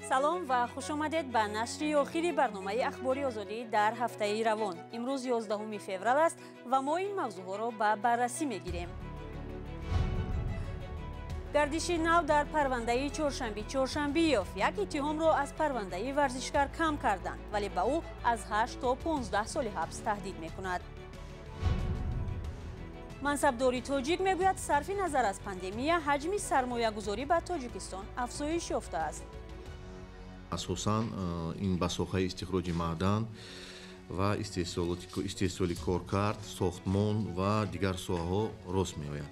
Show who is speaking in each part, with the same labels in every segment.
Speaker 1: салом ва хуш омадед ба нашри охири барномаи ахбори озодӣ дар ҳафтаи равон. имрӯз 11 феврал аст ва мо ин мавзӯъҳоро ба баррасӣ мегирем. гардиши нав дар парвандаи чоршанбиёв як иттиҳомро аз парвандаи варзишгар кам карданд, вале ба ӯ аз 8 то 15 соли ҳабс таҳдид мекунад. мансабдори тоҷик мегӯяд сарфи назар аз пандемия ҳаҷми сармоягузорӣ ба Тоҷикистон афзоиш ёфтааст.
Speaker 2: асосан ин ба соҳаи истихроҷи маъдан ва истеҳсоли коркард, сохтмон ва дигар соҳаҳо рост меояд.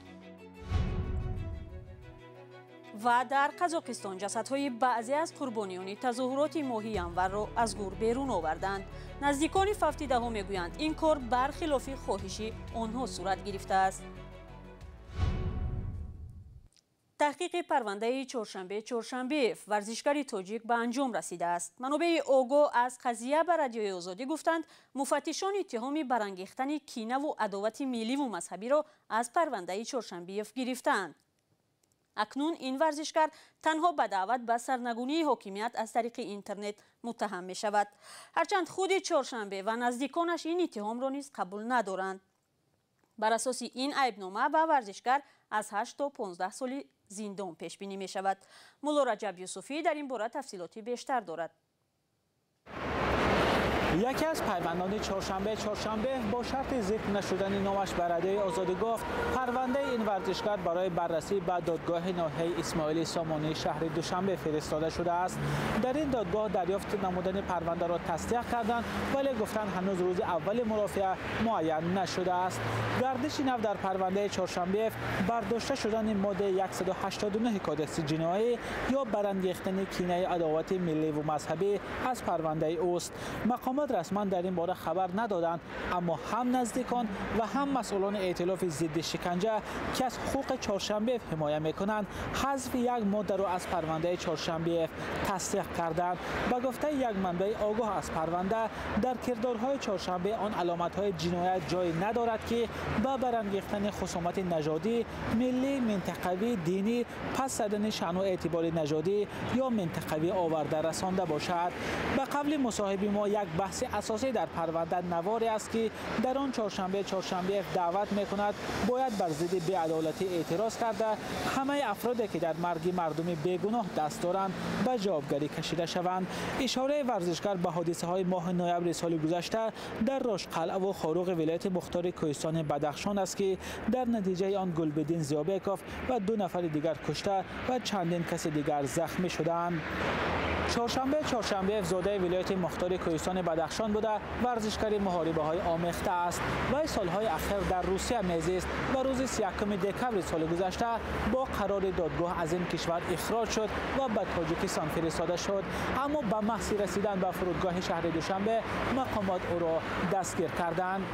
Speaker 1: ва дар Қазоқистон ҷасадҳои баъзе аз қурбониёни тазоҳуроти моҳи январро аз гур берун оварданд. наздикони фавтидаҳо мегӯянд ин кор бархилофи хоҳиши онҳо сурат гирифтааст. таҳқиқи парвандаи чоршанбеев варзишгари тоҷик ба анҷом расидааст. манобеи огоҳ аз қазия ба радиои озодӣ гуфтанд муфаттишон иттиҳоми барангехтани кинаву адовати милливу мазҳабиро аз парвандаи чоршанбеев гирифтаанд. акнун ин варзишгар танҳо ба даъват ба сарнагунии ҳокимият аз тариқи интернет муттаҳам мешавад. ҳарчанд худи чоршанбе ва наздиконаш ин иттиҳомро низ қабул надоранд. бар асоси ин айбнома ба варзишгар аз 8 то 15 соли зиндон пешбинӣ мешавад. мулло Раҷаб Юсуфӣ дар ин бора тафсилоти бештар дорад.
Speaker 3: یکی از پروندان چهارشنبه با شرط ذکر نشدن نامش به رادیوی آزادی گفت پرونده این ورزشکار برای بررسی به دادگاه ناحیه اسماعیل سامانی شهر دوشنبه فرستاده شده است. در این دادگاه دریافت نمودن پرونده را تصدیق کردند، ولی گفتند هنوز روز اول مرافعه معین نشده است. گردش نو در پرونده چهارشنبه برداشته شدن ماده 189 کدکس جنایی یا برانگیختن کینه عداوت ملی و مذهبی از پرونده اوست. مقامات رسما در این باره خبر ندادند، اما هم نزدیکان و هم مسئولان ائتلاف ضد شکنجه که از حقوق چهارشنبه حمایت میکنند حذف یک ماده را از پرونده چهارشنبه تصدیق کردند. با گفته یک منبع آگاه از پرونده در کردارهای چهارشنبه آن علامت‌های جنایت جای ندارد که با برانگیختن خصومت نژادی، ملی، منطقوی، دینی، پس زدن شأن و اعتبار نژادی یا منطقوی آورده رسانده باشد. به قول مصاحب ما یک بحث اساسی در پرونده نواری است که در آن چهارشنبه دعوت میکند باید بر ضد بی‌عدالتی اعتراض کرده همه افرادی که در مرگ مردم بیگناه دست دارند به جوابگری کشیده شوند. اشاره ورزشکار به حادثه‌های ماه نوامبر سال گذشته در راشقلعه و خاروق ولایت مختار کوهستان بدخشان است که در نتیجه آن گلبدین زیابکوف و 2 نفر دیگر کشته و چندین کس دیگر زخمی شدند. چهارشنبه زاده ولایت مختار کوهستان بدخشان بوده ورزشکار محاربه‌های آمیخته است. وی سالهای اخیر در روسیه میزیست و روز 31 دکمبر سال گذشته با قرار دادگاه از این کشور اخراج شد و به تاجیکستان فرستاده شد، اما به محض رسیدن به فرودگاه شهر دوشنبه مقامات او را دستگیر کردند.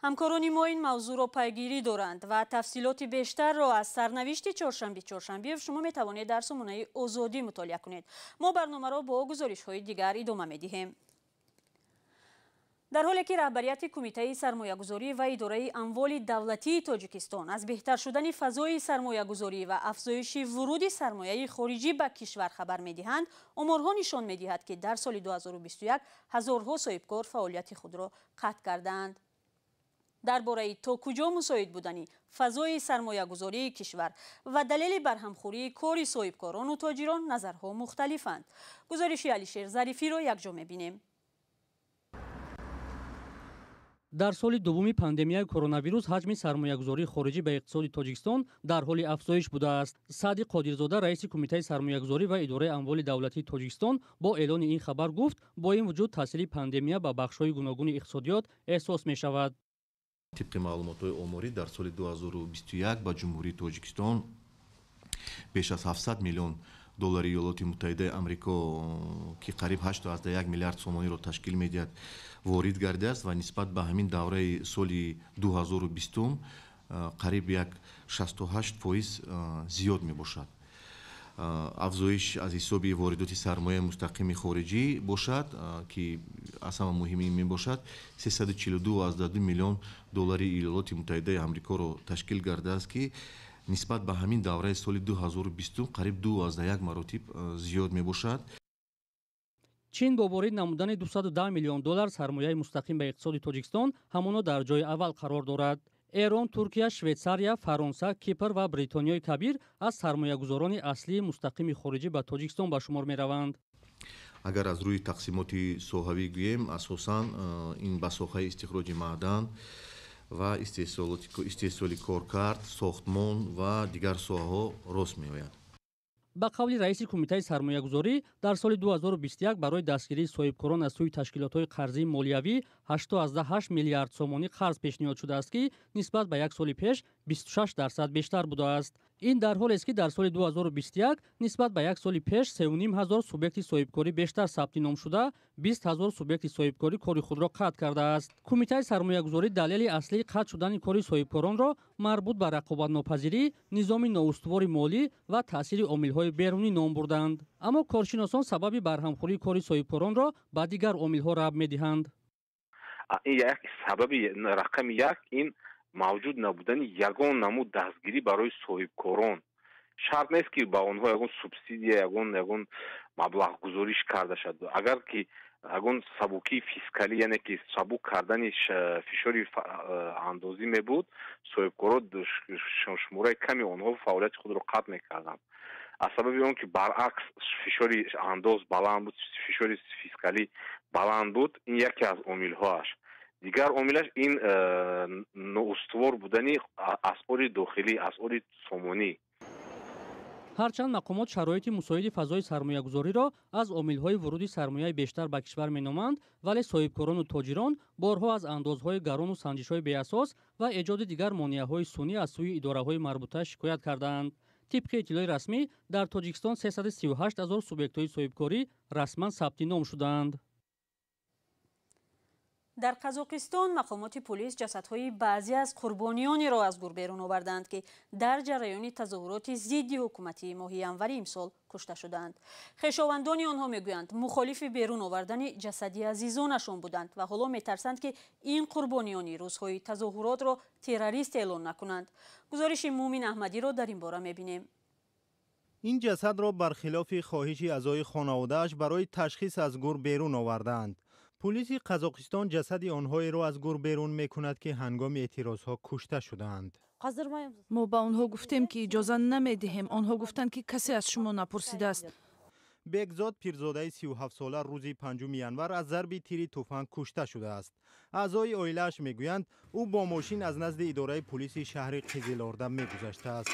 Speaker 1: ҳамкорони мо ин мавзӯъро пайгирӣ доранд ва тафсилоти бештарро аз сарнавишти чоршанбеев шумо метавонед дар сомонаи озодӣ мутолиа кунед. мо барномаро бо гузоришҳои дигар идома медиҳем. дар ҳоле ки раҳбарияти кумитаи сармоягузорӣ ва идораи амволи давлатии Тоҷикистон аз беҳтар шудани фазои сармоягузорӣ ва афзоиши вуруди сармояи хориҷӣ ба кишвар хабар медиҳанд, оморҳо нишон медиҳад ки дар соли 2021 ҳазорҳо соҳибкор фаъолияти худро қатъ карданд. дар бораи то куҷо мусоид будани фазои сармоягузории кишвар ва далели барҳамхӯрии кори соҳибкорону тоҷирон назарҳо мухталифанд. гузориши Алишер Зарифиро якҷо мебинем.
Speaker 4: дар соли дуввуми пандемияи коронавирус ҳаҷми сармоягузории хориҷӣ ба иқтисоди Тоҷикистон дар ҳоли афзоиш будааст. Саъди Қодирзода, раиси кумитаи сармоягузорӣ ва идораи амволи давлатии Тоҷикистон бо эълони ин хабар гуфт, бо ин вуҷуд таъсири пандемия ба бахшҳои гуногуни иқтисодиёт эҳсос мешавад.
Speaker 2: طبق معلومات آماری در سال 2021 با جمهوری تاجیکستان بیش از 700 میلیون دلار ایالات متحده آمریکا که قریب 8.1 میلیارد سومانی را تشکیل میدهد وارد گردیده است و نسبت به همین دوره سال 2020 قریب یک 68% زیاد می باشد. افزایش از حساب واردات سرمایه مستقیم خارجی باشد که اصلا مهمی می باشد 342.2 میلیون دلار ایالات متحده آمریکا را تشکیل کرده است که нисбат ба ҳамин давраи соли 2020 қариб 12 маротиб зиёд мебошад.
Speaker 4: чин бо ворид намудани $210 миллион сармояи мустақим ба иқтисоди Тоҷикистон ҳамоно дар ҷои аввал қарор дорад. Эрон, Туркия, Швейтсария, Фаронса, Кипр ва Бритониёи Кабир аз сармоягузорони аслии мустақими хориҷӣ ба Тоҷикистон ба шумор мераванд.
Speaker 2: агар аз рӯи тақсимоти соҳавӣ гӯем, асосан ин ба соҳаи истихроҷи маъдан ва истеҳсоли коркард, сохтмон ва дигар соҳаҳо рост меояд. ба қавли раиси кумитаи сармоягузорӣ, дар соли 2021 барои дастгирии соҳибкорон аз сӯи ташкилотҳои қарзии молиявӣ 8.8 миллиард сомонӣ қарз пешниҳод шудааст, ки нисбат ба як соли пеш 26% бештар будааст. ин дар ҳолест, ки дар соли 2021 нисбат ба як соли пеш 3500 субъекти соҳибкорӣ бештар сабти ном шуда, 20000 субъекти соҳибкорӣ кори худро қатъ кардааст. кумитаи сармоягузорӣ далели аслии қатъ шудани кори соҳибкоронро марбут ба рақобатнопазирӣ, низоми ноустувори молӣ ва таъсири омилҳои берунӣ ном бурданд. аммо коршиносон сабаби барҳамхӯрии кори соҳибкоронро ба дигар омилҳо рабт медиҳанд.
Speaker 5: як сабаби рақами як ин мавҷуд набудани ягон намуд дастгирӣ барои соҳибкорон. шарт нест ки ба онҳо ягон субсидия, ягон маблағ гузориш карда шад. агар ки ягон сабукии фискалӣ, яъне ки сабук кардани фишори андозӣ мебуд, соҳибкорон шумораи ками онҳо фаъолияти худро қатъ мекарданд. аз сабаби он ки баръакс фишори андоз баланд буд, фишори фискалӣ баланд буд, ин яке аз омилҳоаш. дигар омилаш ин ноустувор будани асъори дохилӣ, асъори сомонӣ.
Speaker 4: ҳарчанд мақомот шароити мусоиди фазои сармоягузориро аз омилҳои вуруди сармояи бештар ба кишвар меноманд, вале соҳибкорону тоҷирон борҳо аз андозҳои гарону санҷишҳои беасос ва эҷоди дигар монеаҳои сунъӣ аз сӯи идораҳои марбута шикоят карданд. тибқи иттилои расмӣ, дар Тоҷикистон 338 000 субъектҳои соҳибкорӣ расман сабти ном шудаанд.
Speaker 1: дар қазоқистон мақомоти полис ҷасадҳои баъзе аз қурбонионеро аз гур берун оварданд, ки дар ҷараёни тазоҳуроти зидди ҳукумати моҳи январи имсол кушта шуданд. хешовандони онҳо мегӯянд мухолифи берун овардани ҷасади азизонашон буданд ва ҳоло метарсанд, ки ин қурбониони рӯзҳои тазоҳуротро террорист эълон накунанд. гузориши Мумин Аҳмадиро дар ин бора мебинем.
Speaker 6: ин ҷасадро бархилофи хоҳиши аъзои хонаводааш барои ташхис аз гур берун оварданд. پلیس قزاقستان جسد آنهایی را از گور بیرون میکند که هنگام اعتراضها کشته شدند.
Speaker 7: ما با آنها گفتیم که اجازه نمیدهیم. آنها گفتند که کسی از شما نپرسیده است.
Speaker 6: بگزاد پیرزاده 37 ساله روز 5 ینور از ضرب تیر تفنگ کشته شده است. اعضای عائله‌اش میگویند او با ماشین از نزد اداره پلیس شهر قزل‌آرده میگذشته است.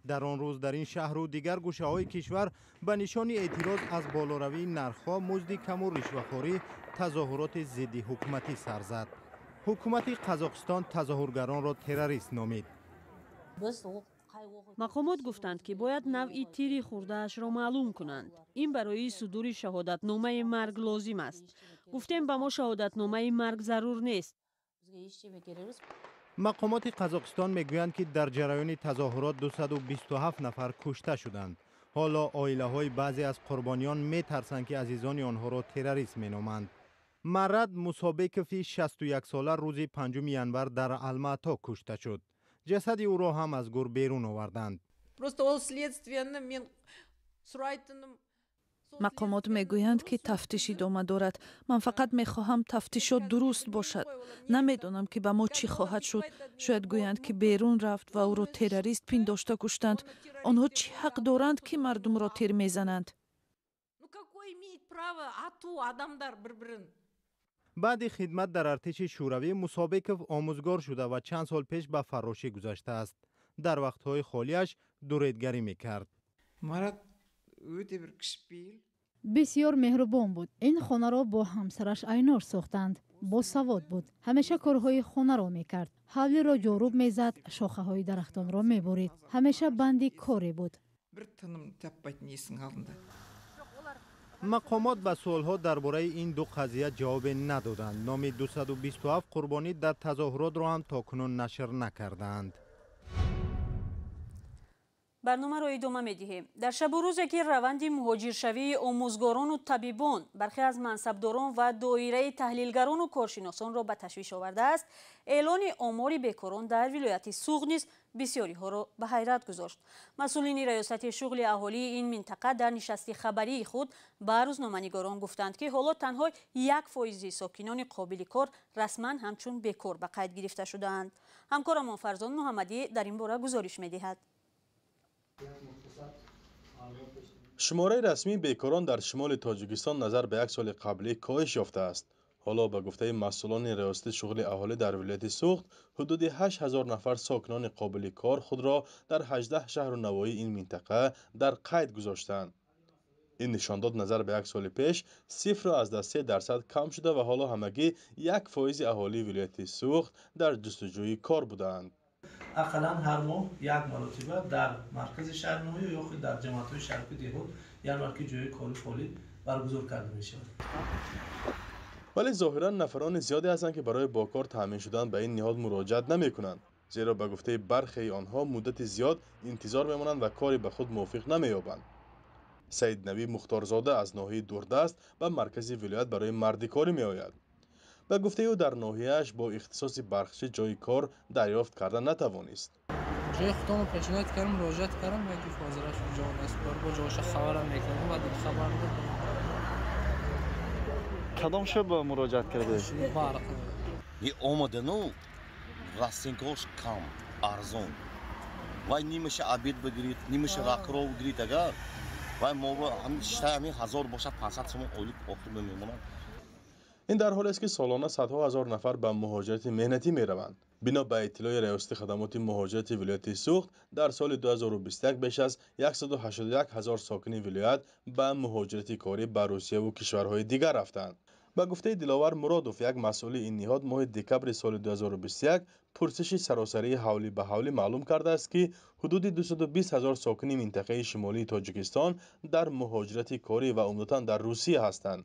Speaker 6: در آن روز در این شهر و دیگر گوشه‌های کشور به نشان اعتراض از بالاروی نرخ‌ها، مزد کم و رشوه‌خوری تظاهرات ضد حکومتی سر زد. حکومت قزاقستان تظاهرگران را تروریست نامید.
Speaker 8: مقامات گفتند که باید نوع تیر خورده‌اش را معلوم کنند. این برای صدور شهادتنامه مرگ لازم است. گفتیم به ما شهادتنامه مرگ ضرور نیست.
Speaker 6: مقامات قزاقستان میگویند که در جریان تظاهرات 227 نفر کشته شدند. حالا عائله‌های بعضی از قربانیان میترسند که عزیزان آنها را تروریست مینامند. مرد موسابکفی 61 ساله روز 5 ینور در الماتا کشته شد. جسد او را هم از گور بیرون آوردند.
Speaker 7: مقامات میگویند که تفتیش ادامه دارد. من فقط میخواهم تفتیشات درست باشد. نمیدونم که به ما چی خواهد شد. شاید گویند که بیرون رفت و او را تروریست پنداشته کشتند. آنها چی حق دارند که مردم را تیر میزنند؟
Speaker 6: بعد خدمت در ارتش شوروی موسابکف آموزگار شده و چند سال پیش به فراشی گذشته است. در وقتهای خالیش دوریدگری میکرد.
Speaker 9: بسیار مهربان بود. این خانه را با همسرش اینار ساختند. با سواد بود. همیشه کارهای خانه را میکرد. حولی را جاروب میزد، شاخه های درختان را میبرید. همیشه بندی کاری بود.
Speaker 6: مقامات به سوالها درباره این دو قضیه جواب ندادند. نام 227 قربانی در تظاهرات را هم تاکنون نشر نکردند.
Speaker 1: برنامه را ادامه می‌دهیم. در شب و روزی که روند مهاجرشوی آموزگاران و طبیبان، برخی از منصبداران و دایره تحلیلگران و کارشناسان را به تشویش آورده است، اعلان آمار بیکاران در ولایت سوغد نیز بسیاری ها را به حیرت گذاشت. مسئولین ریاست شغل اهالی این منطقه در نشست خبری خود به روزنامه‌نگاران گفتند که حالا تنها 1% ساکنان قابل کار رسما همچون بیکار به قید گرفته شدند. همکارمان فرزان محمدی در این باره گزارش می‌دهد.
Speaker 10: شماره رسمی بیکاران در شمال تاجیکستان نظر به یک سال قبلی کاهش یافته است. حالا به گفته مسئولان ریاست شغل اهالی در ولایت سوغد، حدود 8000 نفر ساکنان قابل کار خود را در 18 شهر و نواحی این منطقه در قید گذاشتند. این نشان داد نظر به یک سال پیش صفر از 3% کم شده و حالا همگی 1% اهالی ولایت سوغد در جستجوی کار بودند.
Speaker 11: اقلا هر ماه یک مرتبه در مرکز شهر نوی یا خود در جماعت‌های شرقی دیهات یعنی مرکز جای کاری فعالی برگزار کرده می شود.
Speaker 10: ولی ظاهرا نفران زیادی هستند که برای با کار تامین شدن به این نهاد مراجعت نمی کنند، زیرا به گفته برخی آنها مدت زیاد انتظار میمانند و کاری به خود موافق نمی‌یابند. سید نوی مختارزاده از ناحیه دوردست به مرکز ولایت برای مردکاری می آید. به گفته او در ناحیه‌اش با اختصاص برخشی جای کار دریافت کرده نتوانست.
Speaker 12: جای خودم پیشنهاد کردم، مراجعت کردم و اینکه فاضلش اونجا است با جاش خبرم میکنم و خبر دادم.
Speaker 13: کدام شب مراجعت کرده؟
Speaker 14: این آمدنو راستینکوش کم ارزون وای نیمش عبید بگیرید نیمش راکرو بگیرید اگر وای ما همین 1000 باشد 500 شما اولی آخر میمونند.
Speaker 10: این در حالی است که سالانه صدها هزار نفر به مهاجرت مهنتی می روند. بنا به اطلاع ریاست خدمات مهاجرت ولایت سوغد در سال 2021 بیش از 181,000 ساکن ولایت به مهاجرت کاری به روسیه و کشورهای دیگر رفتند. به گفته دلاور مرادوف، یک مسئول این نهاد، ماه دکبر سال 2021 پرسش سراسری حولی به حولی معلوم کرده است که حدود 220,000 ساکن منطقه شمالی تاجیکستان در مهاجرت کاری و عمدتاً در روسیه هستند.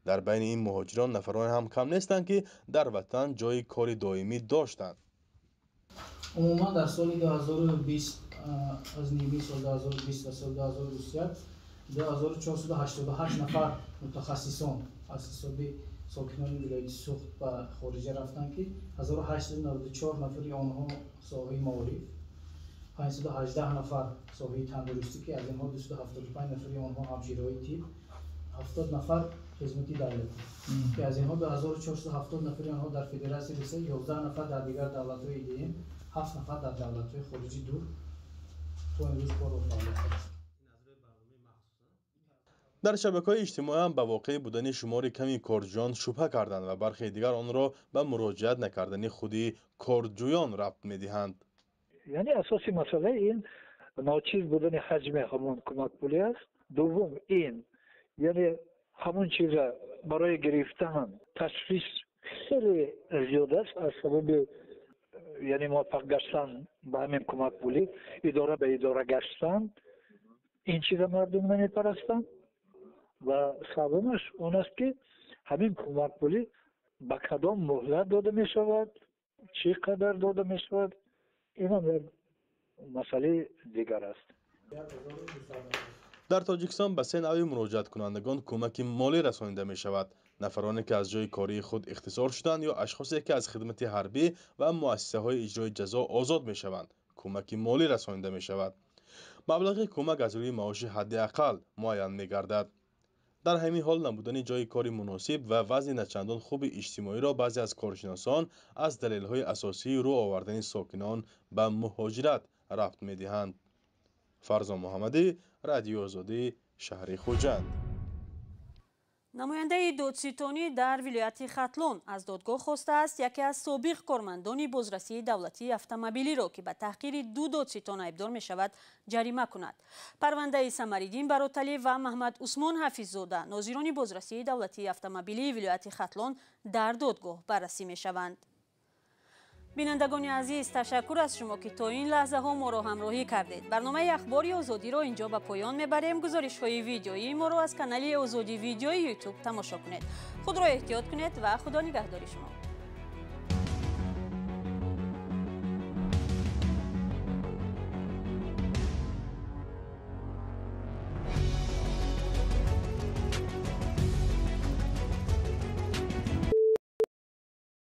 Speaker 10: در بین این مهاجران نفران هم کم نیستند که در وطن جای کاری دائمی داشتند.
Speaker 15: عموما در سال 2020 از نیمه سال 2020 و سال 2021 2488 نفر متخصصان از حساب ساکنان ولایت سوغد به خارج رفتند که 1894 نفری آنها ساحه معارف، 518 نفر ساحه تندرستی که از اینها 275 نفری آنها همشیرهای طب، 70 نفر خدمتی دولتی که از اینها 2470 نفری آنها در فدراسیون روسیه، 11 نفر در دیگر دولت‌های دیگه، 7 نفر در دولت‌های خارجی دور تو امروز کار و فعالیت است.
Speaker 10: در شبکه‌های اجتماعی هم به واقع بودن شمار کمی کارجویان شبهه کردند و برخی دیگر آن را به مراجعت نکردن خودی کارجویان ربط می‌دهند.
Speaker 16: یعنی اساسی مسئله این ناچیز بودن حجم همون کمک پولی است. دوم این یعنی همون چیز برای گرفتن تشخیص خیلی زیاد است از سبب یعنی موفق گشتن به همین کمک پولی، اداره به اداره گشتن، این چیز مردم نمیپرستند. و سومش اون است که همین کمک پولی به کدام مهلت داده می شود، چقدر داده می شود، این هم مسئله دیگر است.
Speaker 10: در تاجیکستان به 3 نوع مراجعت کنندگان کمک مالی رسانیده می شود: نفرانی که از جای کاری خود اختصار شدند یا اشخاصی که از خدمت حربی و مؤسسه های اجرای جزا آزاد می شوند. کمک مالی رسانیده می شود. مبلغ کمک از روی معاش حداقل معین می گردد. در همین حال نبودن جای کاری مناسب و وضع نچندان خوب اجتماعی را بعضی از کارشناسان از دلایل اساسی رو آوردن ساکنان به مهاجرت ربط می‌دهند. فرزان محمدی، رادیو آزادی، شهر خوجند.
Speaker 1: نماینده دادستانی در ولایت ختلون از دادگاه خواسته است یکی از سابق کارمندان بازرسی دولتی اتومبیلی را که به تحقیر 2 دادستان ایبدار می شود جریمه کند. پرونده سمریدین براتلی و محمد عثمان حفیظ‌زاده ناظران بازرسی دولتی اتومبیلی ولایت ختلون در دادگاه بررسی می شوند. بینندگان عزیز، تشکر از شما که تا این لحظه ها ما را همراهی کردید. برنامه اخباری آزادی را اینجا به پایان میبریم. گزارش های ویدیویی ما را از کانال آزادی ویدیوی یوتیوب تماشا کنید. خود را احتیاط کنید و خدا نگهدار شما.